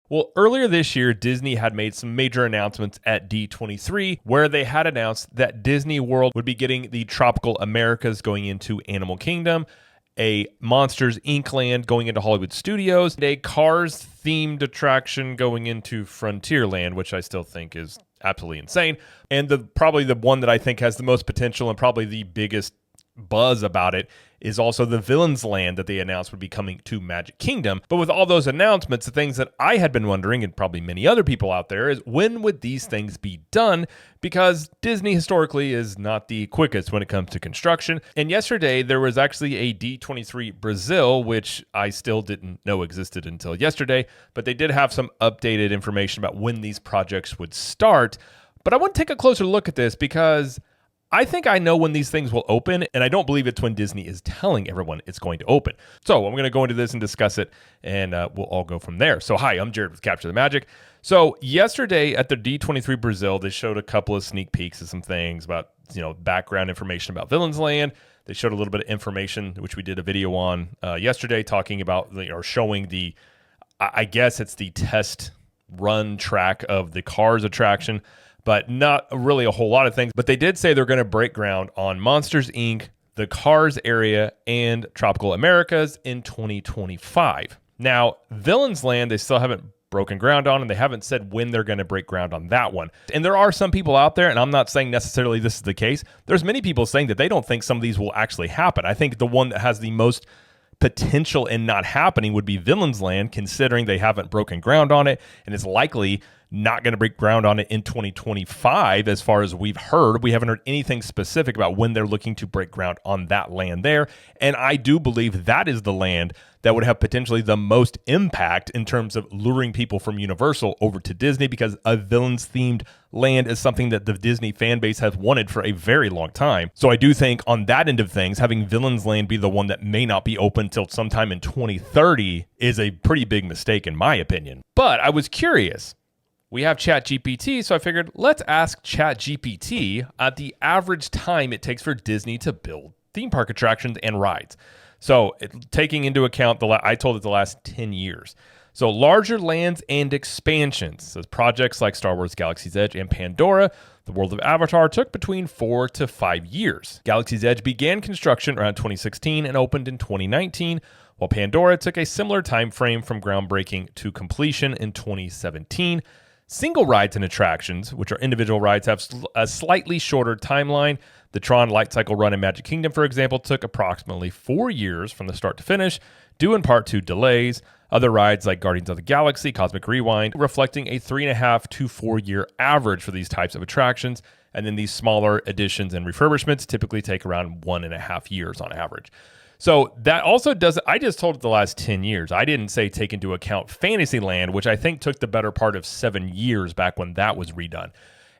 Well, earlier this year, Disney had made some major announcements at D23 where they had announced that Disney World would be getting the Tropical Americas going into Animal Kingdom, a Monsters Inc. land going into Hollywood Studios, and a Cars themed attraction going into Frontierland, which I still think is absolutely insane. And probably the one that I think has the most potential and probably the biggest buzz about it is also the Villains Land that they announced would be coming to Magic Kingdom. But with all those announcements, the things that I had been wondering, and probably many other people out there, is when would these things be done? Because Disney historically is not the quickest when it comes to construction. And yesterday, there was actually a D23 Brazil, which I still didn't know existed until yesterday, but they did have some updated information about when these projects would start. But I want to take a closer look at this because I think I know when these things will open, and I don't believe it's when Disney is telling everyone it's going to open. So I'm going to go into this and discuss it, and we'll all go from there. So hi, I'm Jared with Capture the Magic. So yesterday at the D23 Brazil, they showed a couple of sneak peeks of some things about, background information about Villains Land. They showed a little bit of information, which we did a video on yesterday, talking about, or showing the, I guess it's the test run track of the Cars attraction, but not really a whole lot of things. But they did say they're going to break ground on Monsters, Inc., the Cars area, and Tropical Americas in 2025. Now, Villains Land, they still haven't broken ground on, and they haven't said when they're going to break ground on that one. And there are some people out there, and I'm not saying necessarily this is the case, there's many people saying that they don't think some of these will actually happen. I think the one that has the most potential in not happening would be Villains Land, considering they haven't broken ground on it, and it's likely not going to break ground on it in 2025 as far as we've heard. We haven't heard anything specific about when they're looking to break ground on that land there, and I do believe that is the land that would have potentially the most impact in terms of luring people from Universal over to Disney, because a villains-themed land is something that the Disney fan base has wanted for a very long time. So I do think on that end of things, having Villains Land be the one that may not be open till sometime in 2030 is a pretty big mistake in my opinion. But I was curious. We have ChatGPT, so I figured let's ask ChatGPT at the average time it takes for Disney to build theme park attractions and rides. So taking into account, I told it the last 10 years. So larger lands and expansions. So projects like Star Wars Galaxy's Edge and Pandora, the World of Avatar, took between 4 to 5 years. Galaxy's Edge began construction around 2016 and opened in 2019, while Pandora took a similar time frame from groundbreaking to completion in 2017. Single rides and attractions, which are individual rides, have a slightly shorter timeline. The Tron Light Cycle run in Magic Kingdom, for example, took approximately 4 years from the start to finish, due in part to delays. Other rides like Guardians of the Galaxy, Cosmic Rewind, reflecting a 3.5 to 4 year average for these types of attractions. And then these smaller additions and refurbishments typically take around 1.5 years on average. So that also doesn't, I just told it the last 10 years. I didn't say take into account Fantasyland, which I think took the better part of 7 years back when that was redone.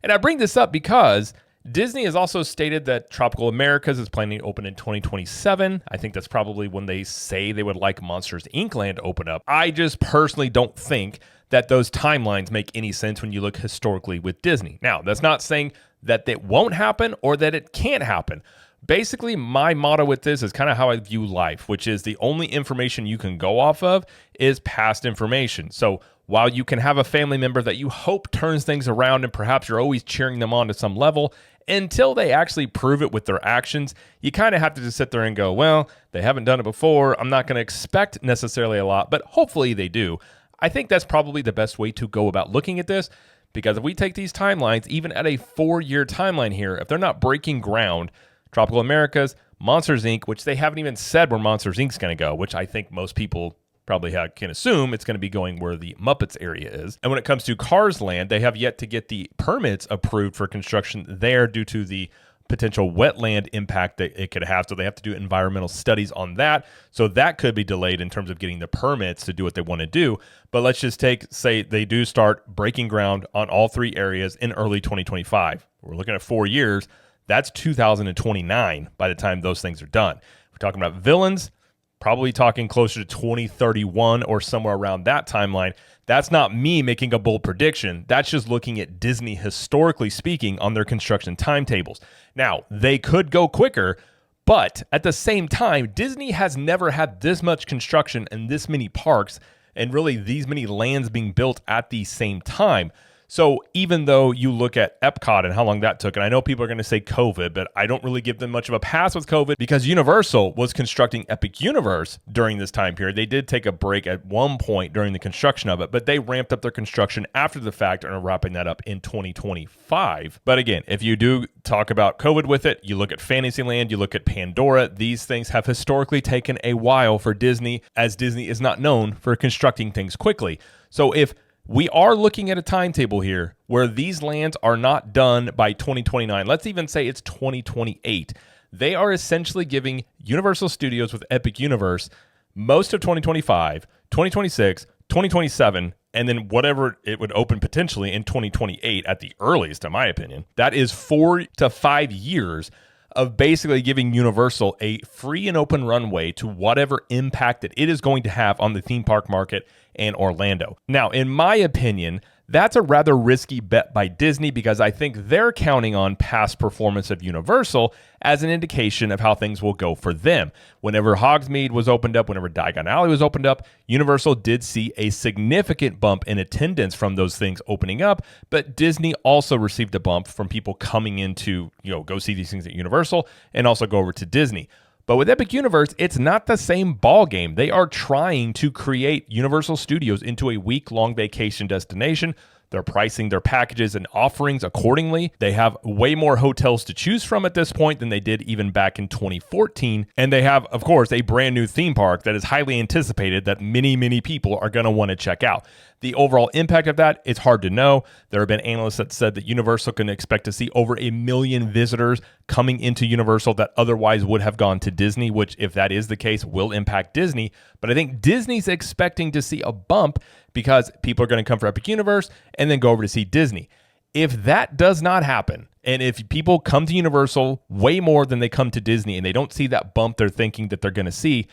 And I bring this up because Disney has also stated that Tropical Americas is planning to open in 2027. I think that's probably when they say they would like Monsters Inc. land to open up. I just personally don't think that those timelines make any sense when you look historically with Disney. Now, that's not saying that it won't happen or that it can't happen. Basically, my motto with this is kind of how I view life, which is the only information you can go off of is past information. So while you can have a family member that you hope turns things around and perhaps you're always cheering them on to some level, until they actually prove it with their actions, you kind of have to just sit there and go, well, they haven't done it before. I'm not going to expect necessarily a lot, but hopefully they do. I think that's probably the best way to go about looking at this, because if we take these timelines, even at a 4-year timeline here, if they're not breaking ground, Tropical Americas, Monsters Inc., which they haven't even said where Monsters Inc. is going to go, which I think most people probably can assume it's going to be going where the Muppets area is. And when it comes to Cars Land, they have yet to get the permits approved for construction there due to the potential wetland impact that it could have. So they have to do environmental studies on that. So that could be delayed in terms of getting the permits to do what they want to do. But let's just say they do start breaking ground on all 3 areas in early 2025. We're looking at 4 years. That's 2029 by the time those things are done. We're talking about Villains, probably talking closer to 2031 or somewhere around that timeline. That's not me making a bold prediction. That's just looking at Disney historically speaking on their construction timetables. Now, they could go quicker, but at the same time, Disney has never had this much construction and this many parks and really these many lands being built at the same time. So even though you look at Epcot and how long that took, and I know people are going to say COVID, but I don't really give them much of a pass with COVID because Universal was constructing Epic Universe during this time period. They did take a break at one point during the construction of it, but they ramped up their construction after the fact and are wrapping that up in 2025. But again, if you do talk about COVID with it, you look at Fantasyland, you look at Pandora, these things have historically taken a while for Disney, as Disney is not known for constructing things quickly. So if we are looking at a timetable here where these lands are not done by 2029. Let's even say it's 2028. They are essentially giving Universal Studios with Epic Universe most of 2025, 2026, 2027, and then whatever it would open potentially in 2028 at the earliest, in my opinion. That is 4 to 5 years of basically giving Universal a free and open runway to whatever impact that it is going to have on the theme park market and Orlando. Now, in my opinion, that's a rather risky bet by Disney because I think they're counting on past performance of Universal as an indication of how things will go for them. Whenever Hogsmeade was opened up, whenever Diagon Alley was opened up, Universal did see a significant bump in attendance from those things opening up, but Disney also received a bump from people coming in to, go see these things at Universal and also go over to Disney. But with Epic Universe, it's not the same ball game. They are trying to create Universal Studios into a week-long vacation destination. They're pricing their packages and offerings accordingly. They have way more hotels to choose from at this point than they did even back in 2014. And they have, of course, a brand new theme park that is highly anticipated that many people are going to want to check out. The overall impact of that, it's hard to know. There have been analysts that said that Universal can expect to see over 1 million visitors coming into Universal that otherwise would have gone to Disney, which, if that is the case, will impact Disney. But I think Disney's expecting to see a bump because people are going to come for Epic Universe and then go over to see Disney. If that does not happen, and if people come to Universal way more than they come to Disney and they don't see that bump they're thinking that they're going to see,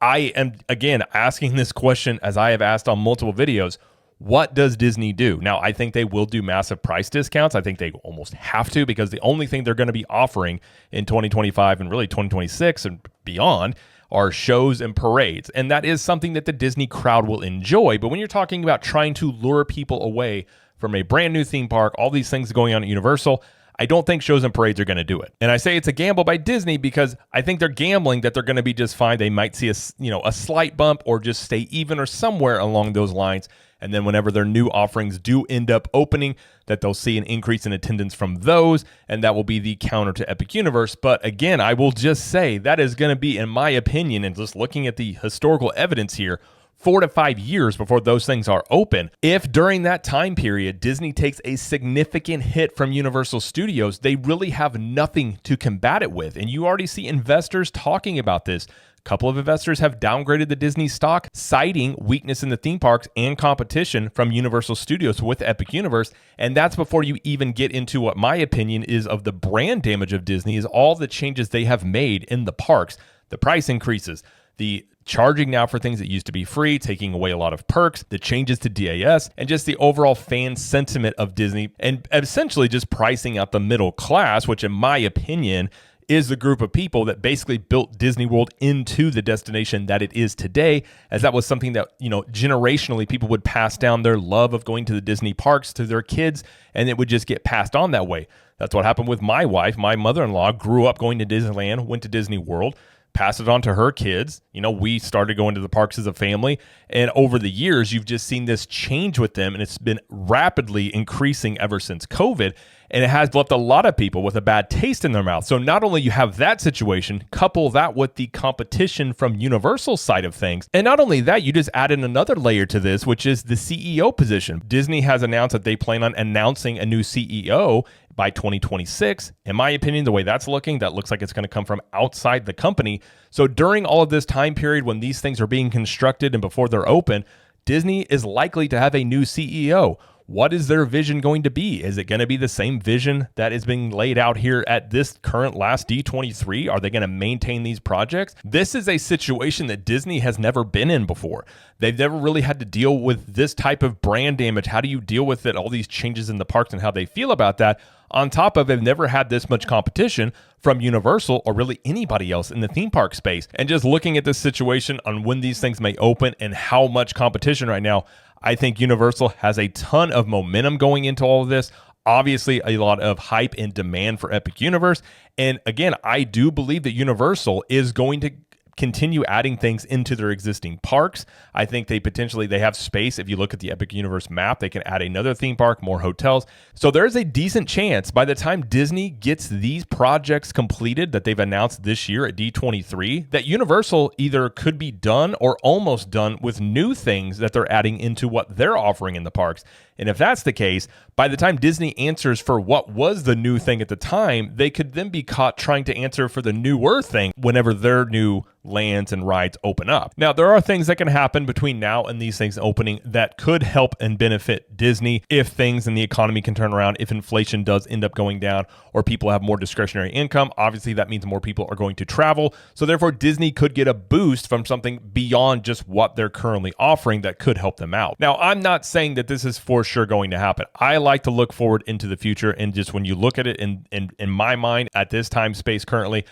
I am, again, asking this question as I have asked on multiple videos. What does Disney do? Now, I think they will do massive price discounts. I think they almost have to because the only thing they're going to be offering in 2025 and really 2026 and beyond are shows and parades. And that is something that the Disney crowd will enjoy. But when you're talking about trying to lure people away from a brand new theme park, all these things going on at Universal, I don't think shows and parades are going to do it. And I say it's a gamble by Disney because I think they're gambling that they're going to be just fine. They might see a slight bump or just stay even or somewhere along those lines. And then whenever their new offerings do end up opening, that they'll see an increase in attendance from those, and that will be the counter to Epic Universe. But again, I will just say that is going to be, in my opinion, and just looking at the historical evidence here, 4 to 5 years before those things are open. If during that time period, Disney takes a significant hit from Universal Studios, they really have nothing to combat it with. And you already see investors talking about this. A couple of investors have downgraded the Disney stock, citing weakness in the theme parks and competition from Universal Studios with Epic Universe. And that's before you even get into what my opinion is of the brand damage of Disney is all the changes they have made in the parks, the price increases, the charging now for things that used to be free, taking away a lot of perks, the changes to DAS, and just the overall fan sentiment of Disney, and essentially just pricing out the middle class, which in my opinion is the group of people that basically built Disney World into the destination that it is today, as that was something that, generationally people would pass down their love of going to the Disney parks to their kids, and it would just get passed on that way. That's what happened with my wife. My mother-in-law grew up going to Disneyland, went to Disney World, passed it on to her kids. We started going to the parks as a family. And over the years, you've just seen this change with them. And it's been rapidly increasing ever since COVID. And it has left a lot of people with a bad taste in their mouth. So not only you have that situation, couple that with the competition from Universal's side of things. And not only that, you just add in another layer to this, which is the CEO position. Disney has announced that they plan on announcing a new CEO by 2026. In my opinion, the way that's looking, that looks like it's going to come from outside the company. So during all of this time period when these things are being constructed and before they're open, Disney is likely to have a new CEO. What is their vision going to be? Is it going to be the same vision that is being laid out here at this current last D23? Are they going to maintain these projects? This is a situation that Disney has never been in before. They've never really had to deal with this type of brand damage. How do you deal with it? All these changes in the parks and how they feel about that On top of, they've never had this much competition from Universal or really anybody else in the theme park space. And just looking at this situation on when these things may open and how much competition right now, I think Universal has a ton of momentum going into all of this. Obviously, a lot of hype and demand for Epic Universe. And again, I do believe that Universal is going to continue adding things into their existing parks. I think they have space. If you look at the Epic Universe map, they can add another theme park, more hotels. So there's a decent chance by the time Disney gets these projects completed that they've announced this year at D23, that Universal either could be done or almost done with new things that they're adding into what they're offering in the parks. And if that's the case, by the time Disney answers for what was the new thing at the time, they could then be caught trying to answer for the newer thing whenever their new lands and rides open up. Now, there are things that can happen between now and these things opening that could help and benefit Disney if things in the economy can turn around, if inflation does end up going down, or people have more discretionary income. Obviously, that means more people are going to travel. So therefore, Disney could get a boost from something beyond just what they're currently offering that could help them out. Now, I'm not saying that this is for sure going to happen. I like to look forward into the future, and just when you look at it in my mind at this time space currently,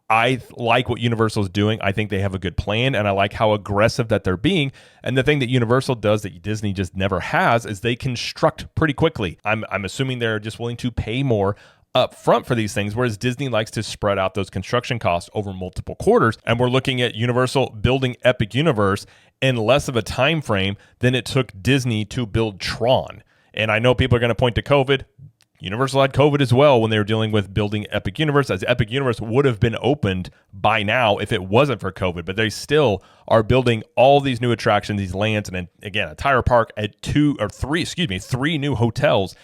I like what Universal is doing. I think they have a good plan, and I like how aggressive that they're being. And the thing that Universal does that Disney just never has is they construct pretty quickly. I'm assuming they're just willing to pay more up front for these things, whereas Disney likes to spread out those construction costs over multiple quarters. And we're looking at Universal building Epic Universe in less of a time frame than it took Disney to build Tron. And I know people are going to point to COVID. Universal had COVID as well when they were dealing with building Epic Universe, as Epic Universe would have been opened by now if it wasn't for COVID, but they still are building all these new attractions, these lands, and then, again, a tire park at three new hotels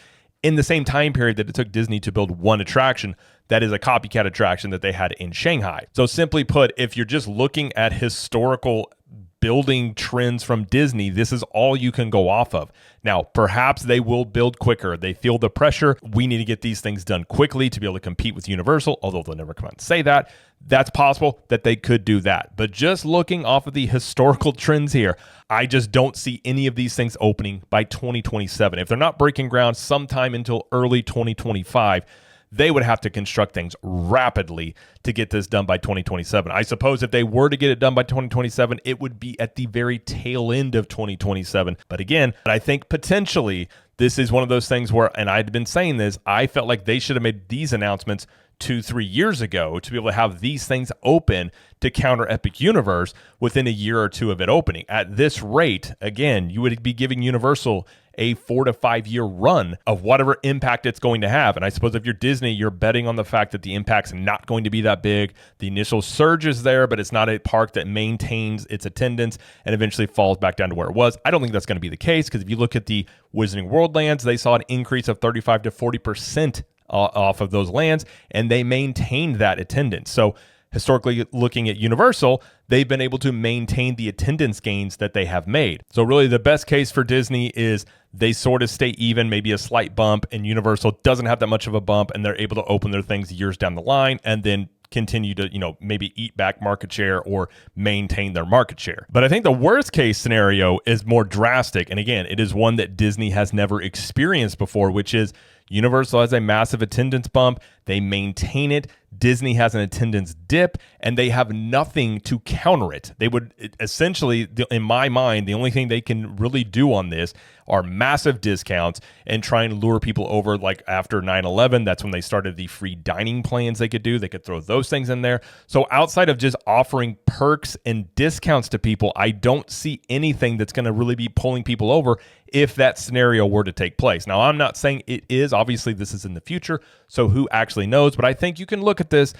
in the same time period that it took Disney to build one attraction that is a copycat attraction that they had in Shanghai. So simply put, if you're just looking at historical building trends from Disney, this is all you can go off of. Now, perhaps they will build quicker. They feel the pressure. We need to get these things done quickly to be able to compete with Universal, although they'll never come out and say that. That's possible that they could do that. But just looking off of the historical trends here, I just don't see any of these things opening by 2027. If they're not breaking ground sometime until early 2025, they would have to construct things rapidly to get this done by 2027. I suppose if they were to get it done by 2027, it would be at the very tail end of 2027. But again, I think potentially this is one of those things where, and I'd been saying this, I felt like they should have made these announcements 2-3 years ago to be able to have these things open to counter Epic Universe within a year or two of it opening. At this rate, again, you would be giving Universal a 4 to 5 year run of whatever impact it's going to have. And I suppose if you're Disney, you're betting on the fact that the impact's not going to be that big. The initial surge is there, but it's not a park that maintains its attendance and eventually falls back down to where it was. I don't think that's going to be the case, because if you look at the Wizarding World lands, they saw an increase of 35 to 40% off of those lands, and they maintained that attendance. So historically, looking at Universal, they've been able to maintain the attendance gains that they have made. So really the best case for Disney is they sort of stay even, maybe a slight bump, and Universal doesn't have that much of a bump, and they're able to open their things years down the line and then continue to, maybe eat back market share or maintain their market share. But I think the worst case scenario is more drastic. And again, it is one that Disney has never experienced before, which is Universal has a massive attendance bump. They maintain it. Disney has an attendance dip, and they have nothing to counter it. They would essentially, in my mind, the only thing they can really do on this are massive discounts and try and lure people over. Like after 9/11, that's when they started the free dining plans they could do. They could throw those things in there. So outside of just offering perks and discounts to people, I don't see anything that's going to really be pulling people over if that scenario were to take place. Now, I'm not saying it is. Obviously, this is in the future, so who actually knows? But I think you can look at this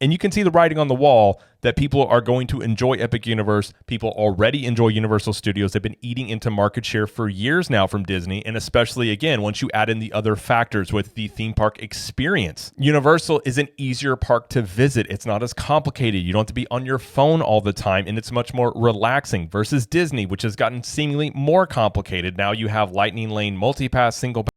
and you can see the writing on the wall that people are going to enjoy Epic Universe. People already enjoy Universal Studios. They've been eating into market share for years now from Disney, and especially, again, once you add in the other factors with the theme park experience. Universal is an easier park to visit. It's not as complicated. You don't have to be on your phone all the time, and it's much more relaxing versus Disney, which has gotten seemingly more complicated. Now you have Lightning Lane, Multipass, Single Pass,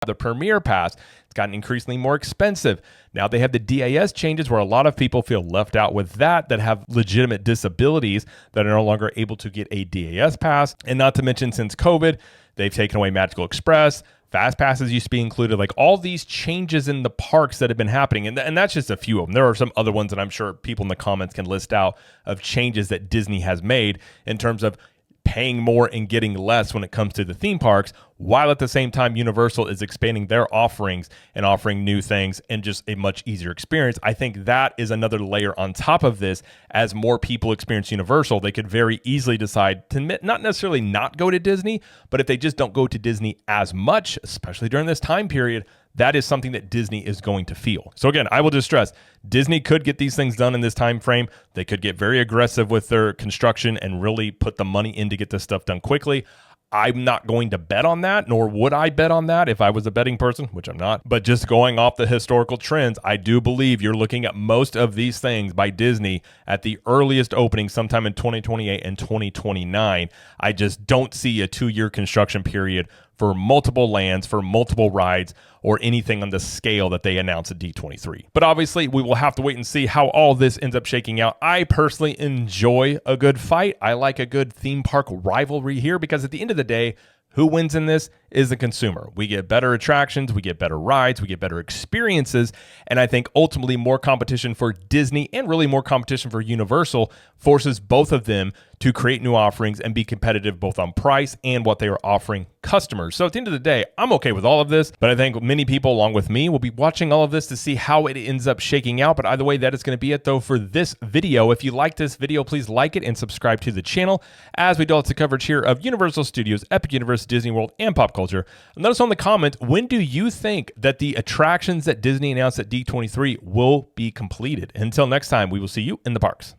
the Premier Pass. It's gotten increasingly more expensive. Now they have the DAS changes where a lot of people feel left out with that have legitimate disabilities that are no longer able to get a DAS pass. And not to mention, since COVID, they've taken away Magical Express, Fast passes used to be included, like all these changes in the parks that have been happening. And that's just a few of them. There are some other ones that I'm sure people in the comments can list out of changes that Disney has made in terms of paying more and getting less when it comes to the theme parks, while at the same time Universal is expanding their offerings and offering new things and just a much easier experience. I think that is another layer on top of this. As more people experience Universal, they could very easily decide to not necessarily not go to Disney, but if they just don't go to Disney as much, especially during this time period, that is something that Disney is going to feel. So again, I will just stress, Disney could get these things done in this time frame. They could get very aggressive with their construction and really put the money in to get this stuff done quickly. I'm not going to bet on that, nor would I bet on that if I was a betting person, which I'm not. But just going off the historical trends, I do believe you're looking at most of these things by Disney at the earliest opening sometime in 2028 and 2029. I just don't see a 2-year construction period for multiple lands, for multiple rides, or anything on the scale that they announced at D23. But obviously, we will have to wait and see how all this ends up shaking out. I personally enjoy a good fight. I like a good theme park rivalry here because at the end of the day, who wins in this is the consumer. We get better attractions, we get better rides, we get better experiences, and I think ultimately more competition for Disney and really more competition for Universal forces both of them to create new offerings and be competitive both on price and what they are offering customers. So at the end of the day, I'm okay with all of this, but I think many people along with me will be watching all of this to see how it ends up shaking out. But either way, that is going to be it though for this video. If you like this video, please like it and subscribe to the channel as we do lots of coverage here of Universal Studios, Epic Universe, Disney World, and pop culture. And let us know in the comments, when do you think that the attractions that Disney announced at D23 will be completed? Until next time, we will see you in the parks.